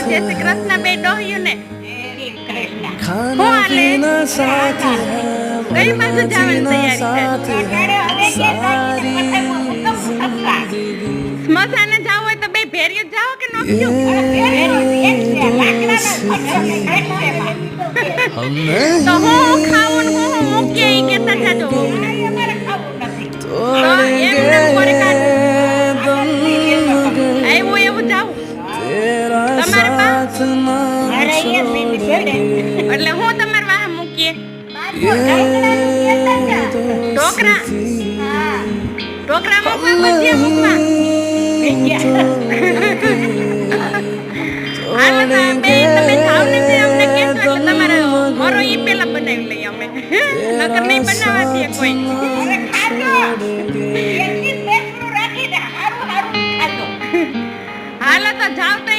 જય શ્રી કૃષ્ણ બે ડોહ્યું ને खाना पीना साथ है કઈ બાજુ જવાની તૈયારી છે सारी जिंदगी સ્મશાને જાવ હોય તો બે ભેરિયું જાવ કે નોખ્યું તો હું ખાવું ને હું મૂકીએ ઈ કેતા જાજો तोड़ेंगे दम એવું એવું જાવ तेरा તમારે साथ ना छोड़ेंगे એટલે હું તમાર વાહ મૂકીએ ये ઢોકરા दोस्ती ઢોકરા મૂકવા ભજીયા મૂકવા હાલો તો બે તમે જાવ ને તે અમને કહેજો એટલે તમારે મોરો ઈ પેલા બનાવી લઈએ અમે નકર નહીં બનાવવા દે કોઈ હાલો તો જાવ તો